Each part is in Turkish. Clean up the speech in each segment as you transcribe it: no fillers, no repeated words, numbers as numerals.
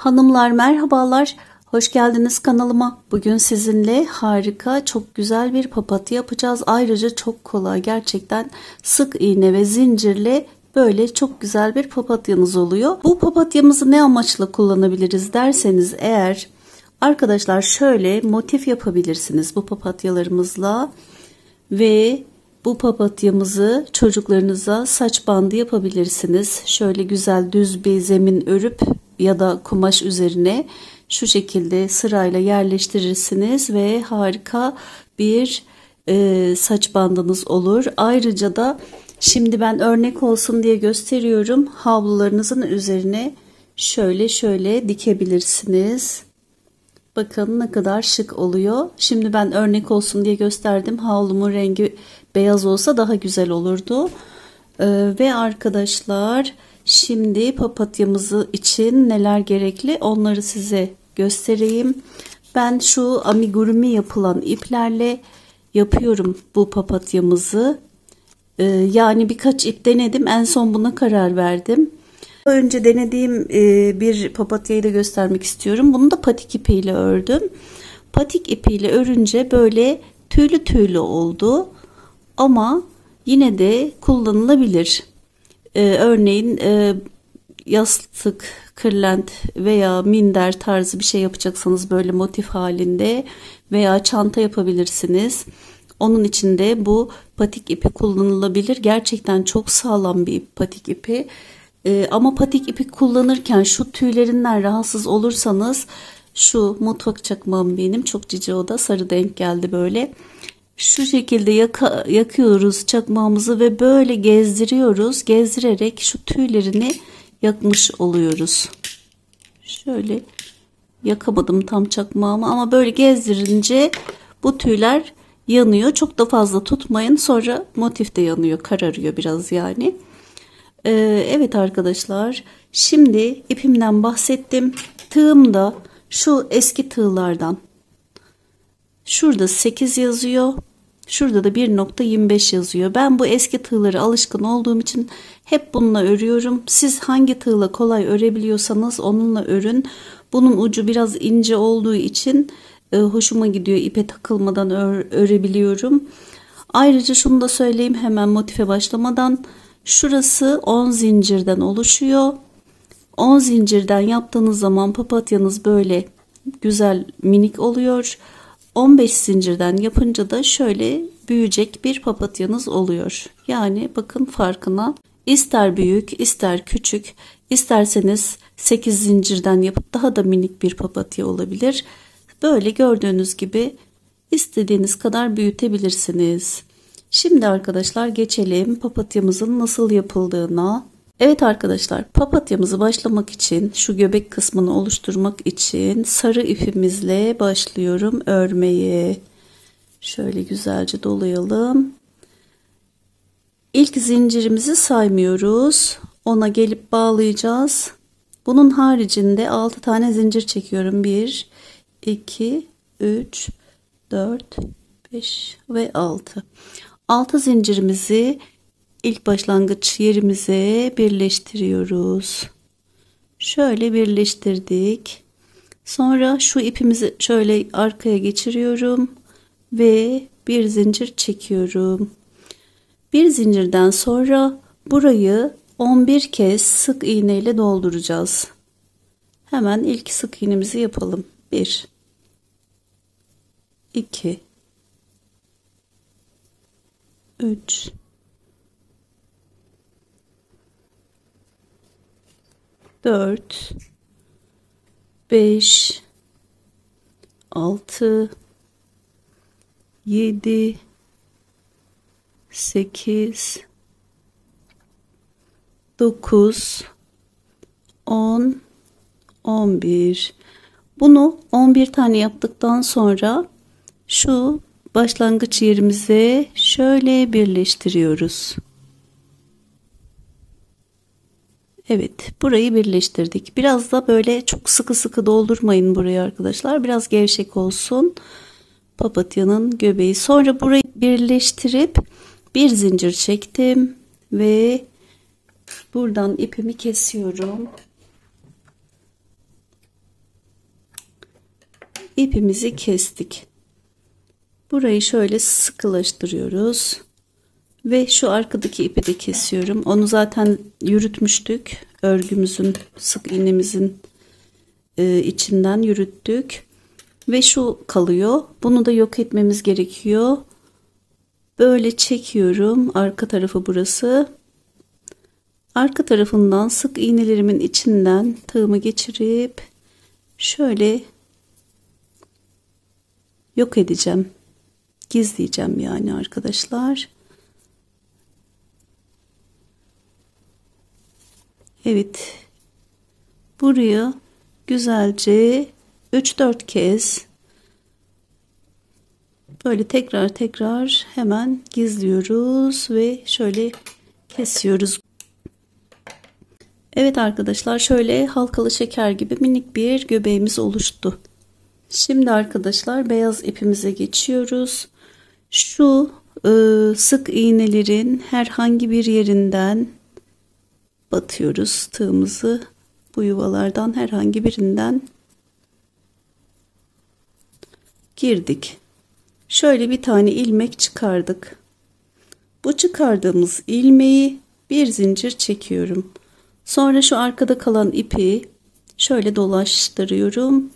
Hanımlar merhabalar, hoş geldiniz kanalıma. Bugün sizinle harika, çok güzel bir papatya yapacağız. Ayrıca çok kolay, gerçekten sık iğne ve zincirle böyle çok güzel bir papatyanız oluyor. Bu papatyamızı ne amaçla kullanabiliriz derseniz eğer arkadaşlar şöyle motif yapabilirsiniz bu papatyalarımızla ve bu papatyamızı çocuklarınıza saç bandı yapabilirsiniz. Şöyle güzel düz bir zemin örüp ya da kumaş üzerine şu şekilde sırayla yerleştirirsiniz ve harika bir saç bandınız olur. Ayrıca da şimdi ben örnek olsun diye gösteriyorum. Havlularınızın üzerine şöyle dikebilirsiniz. Bakın ne kadar şık oluyor. Şimdi ben örnek olsun diye gösterdim. Havlumun rengi beyaz olsa daha güzel olurdu. Ve arkadaşlar şimdi papatyamızı için neler gerekli onları size göstereyim. Ben şu amigurumi yapılan iplerle yapıyorum bu papatyamızı. Yani birkaç ip denedim. En son buna karar verdim. Önce denediğim bir papatyayı da göstermek istiyorum. Bunu da patik ipiyle ördüm. Patik ipiyle örünce böyle tüylü tüylü oldu. Ama yine de kullanılabilir. Örneğin yastık, kırlent veya minder tarzı bir şey yapacaksanız böyle motif halinde veya çanta yapabilirsiniz. Onun için de bu patik ipi kullanılabilir. Gerçekten çok sağlam bir ip patik ipi. Ama patik ipi kullanırken şu tüylerinden rahatsız olursanız şu mutfak çakmağım benim çok cici, o da sarı denk geldi böyle. Şu şekilde yakıyoruz çakmağımızı ve böyle gezdiriyoruz. Gezdirerek şu tüylerini yakmış oluyoruz. Şöyle yakamadım tam çakmağımı ama böyle gezdirince bu tüyler yanıyor. Çok da fazla tutmayın, sonra motif de yanıyor, kararıyor biraz yani. Evet arkadaşlar, şimdi ipimden bahsettim. Tığım da şu eski tığlardan. Şurada 8 yazıyor. Şurada da 1.25 yazıyor. Ben bu eski tığlara alışkın olduğum için hep bununla örüyorum. Siz hangi tığla kolay örebiliyorsanız onunla örün. Bunun ucu biraz ince olduğu için hoşuma gidiyor. İpe takılmadan örebiliyorum. Ayrıca şunu da söyleyeyim hemen motife başlamadan. Şurası 10 zincirden oluşuyor. 10 zincirden yaptığınız zaman papatyanız böyle güzel minik oluyor. 15 zincirden yapınca da şöyle büyüyecek bir papatyanız oluyor. Yani bakın farkına, ister büyük ister küçük, isterseniz 8 zincirden yapıp daha da minik bir papatya olabilir. Böyle gördüğünüz gibi istediğiniz kadar büyütebilirsiniz. Şimdi arkadaşlar geçelim papatyamızın nasıl yapıldığına. Evet arkadaşlar, papatyamızı başlamak için şu göbek kısmını oluşturmak için sarı ipimizle başlıyorum örmeye. Şöyle güzelce dolayalım. İlk zincirimizi saymıyoruz. Ona gelip bağlayacağız. Bunun haricinde 6 tane zincir çekiyorum. 1, 2, 3, 4, 5 ve 6. 6 zincirimizi İlk başlangıç yerimize birleştiriyoruz. Şöyle birleştirdik. Sonra şu ipimizi şöyle arkaya geçiriyorum ve bir zincir çekiyorum. Bir zincirden sonra burayı 11 kez sık iğne ile dolduracağız. Hemen ilk sık iğnemizi yapalım. 1 2 3 4 5 6 7 8 9 10 11. Bunu 11 tane yaptıktan sonra şu başlangıç yerimize şöyle birleştiriyoruz. Evet, burayı birleştirdik. Biraz da böyle çok sıkı doldurmayın burayı arkadaşlar. Biraz gevşek olsun papatyanın göbeği. Sonra burayı birleştirip bir zincir çektim ve buradan ipimi kesiyorum. ipimizi kestik. Burayı şöyle sıkılaştırıyoruz. Ve şu arkadaki ipi de kesiyorum. Onu zaten yürütmüştük. Örgümüzün, sık iğnemizin içinden yürüttük. Ve şu kalıyor. Bunu da yok etmemiz gerekiyor. Böyle çekiyorum. Arka tarafı burası. Arka tarafından sık iğnelerimin içinden tığımı geçirip şöyle yok edeceğim. Gizleyeceğim yani arkadaşlar. Evet. Buraya güzelce 3-4 kez böyle tekrar hemen gizliyoruz ve şöyle kesiyoruz. Evet arkadaşlar, şöyle halkalı şeker gibi minik bir göbeğimiz oluştu. Şimdi arkadaşlar beyaz ipimize geçiyoruz. Şu sık iğnelerin herhangi bir yerinden batıyoruz tığımızı. Bu yuvalardan herhangi birinden girdik. Şöyle bir tane ilmek çıkardık. Bu çıkardığımız ilmeği bir zincir çekiyorum. Sonra şu arkada kalan ipi şöyle dolaştırıyorum.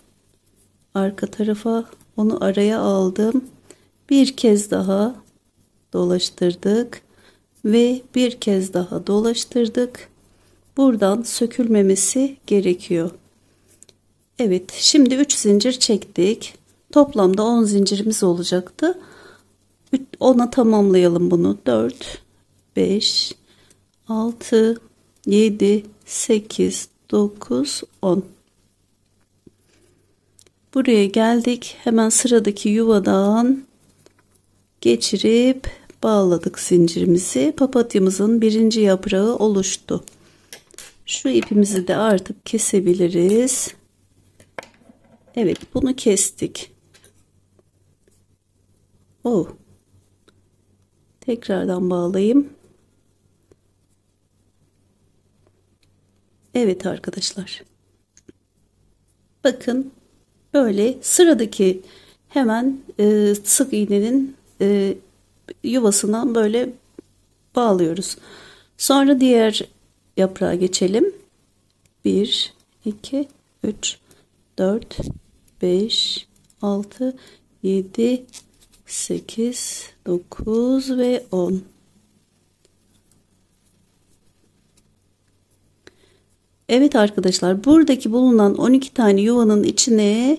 Arka tarafa onu araya aldım. Bir kez daha dolaştırdık ve bir kez daha dolaştırdık. Buradan sökülmemesi gerekiyor. Evet, şimdi 3 zincir çektik. Toplamda 10 zincirimiz olacaktı. 10'a tamamlayalım bunu. 4, 5, 6, 7, 8, 9, 10. Buraya geldik. Hemen sıradaki yuvadan geçirip bağladık zincirimizi. Papatyamızın birinci yaprağı oluştu. Şu ipimizi de artık kesebiliriz. Evet, bunu kestik. Tekrardan bağlayayım. Evet arkadaşlar. Bakın böyle sıradaki hemen sık iğnenin yuvasına böyle bağlıyoruz. Sonra diğer yaprağa geçelim. 1, 2, 3, 4, 5, 6, 7, 8, 9 ve 10. Evet arkadaşlar, buradaki bulunan 12 tane yuvanın içine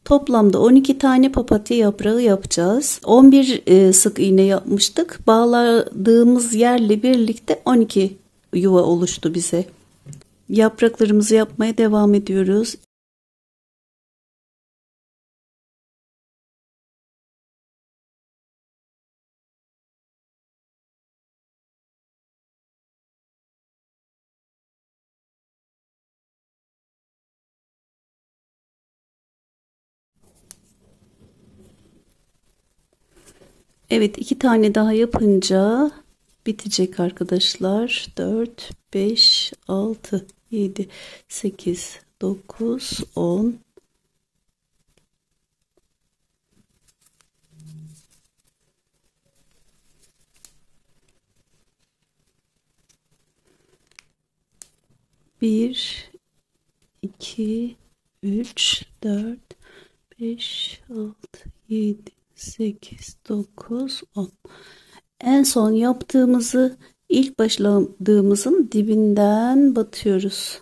toplamda 12 tane papatya yaprağı yapacağız. 11 sık iğne yapmıştık. Bağladığımız yerle birlikte 12 yuva oluştu bize. Yapraklarımızı yapmaya devam ediyoruz. Evet, 2 tane daha yapınca bitecek arkadaşlar. 4, 5, 6, 7, 8, 9, 10. Bir, 2, 3, 4, 5, 6, 7, 8, 9, 10. En son yaptığımızı ilk başladığımızın dibinden batıyoruz.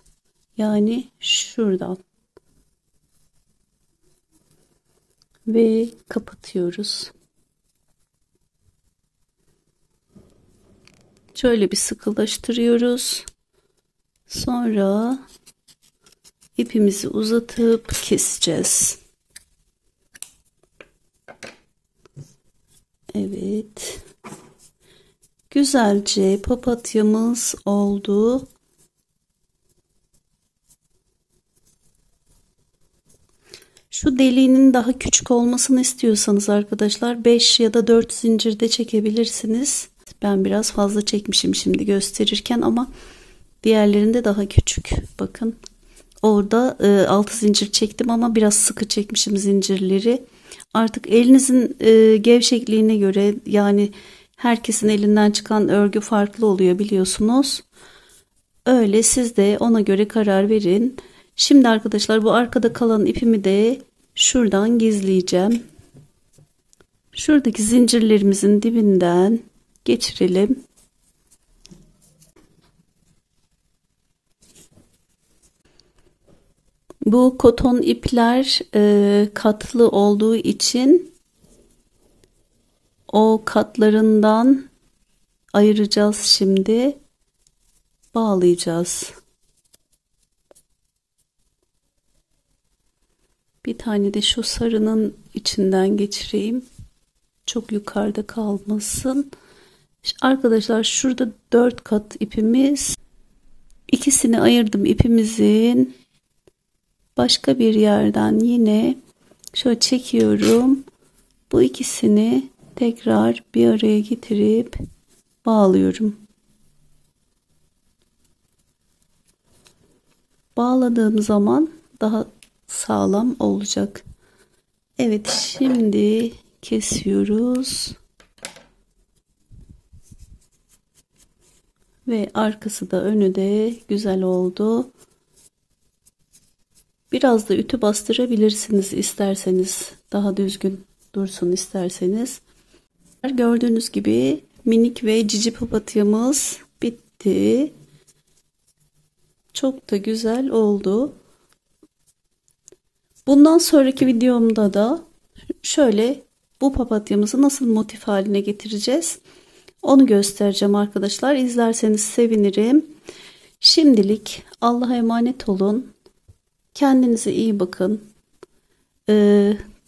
Yani şuradan. Ve kapatıyoruz. Şöyle bir sıkılaştırıyoruz. Sonra ipimizi uzatıp keseceğiz. Evet. Güzelce papatyamız oldu. Şu deliğinin daha küçük olmasını istiyorsanız arkadaşlar 5 ya da 4 zincirde çekebilirsiniz. Ben biraz fazla çekmişim şimdi gösterirken ama diğerlerinde daha küçük. Bakın Orada 6 zincir çektim ama biraz sıkı çekmişim zincirleri. Artık elinizin gevşekliğine göre, yani herkesin elinden çıkan örgü farklı oluyor biliyorsunuz. Öyle siz de ona göre karar verin. Şimdi arkadaşlar bu arkada kalan ipimi de şuradan gizleyeceğim. Şuradaki zincirlerimizin dibinden geçirelim. Bu koton ipler katlı olduğu için o katlarından ayıracağız şimdi. Bağlayacağız. Bir tane de şu sarının içinden geçireyim. Çok yukarıda kalmasın. Arkadaşlar şurada 4 kat ipimiz. İkisini ayırdım ipimizin. Başka bir yerden yine şöyle çekiyorum. Bu ikisini tekrar bir araya getirip bağlıyorum. Bağladığım zaman daha sağlam olacak. Evet, şimdi kesiyoruz. Ve arkası da önü de güzel oldu. Biraz da ütü bastırabilirsiniz isterseniz. Daha düzgün dursun isterseniz. Gördüğünüz gibi minik ve cici papatyamız bitti. Çok da güzel oldu. Bundan sonraki videomda da şöyle bu papatyamızı nasıl motif haline getireceğiz onu göstereceğim arkadaşlar. İzlerseniz sevinirim. Şimdilik Allah'a emanet olun. Kendinize iyi bakın.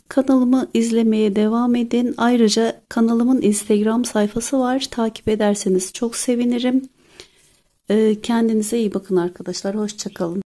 Kanalımı izlemeye devam edin. Ayrıca kanalımın Instagram sayfası var. Takip ederseniz çok sevinirim. Kendinize iyi bakın arkadaşlar. Hoşça kalın.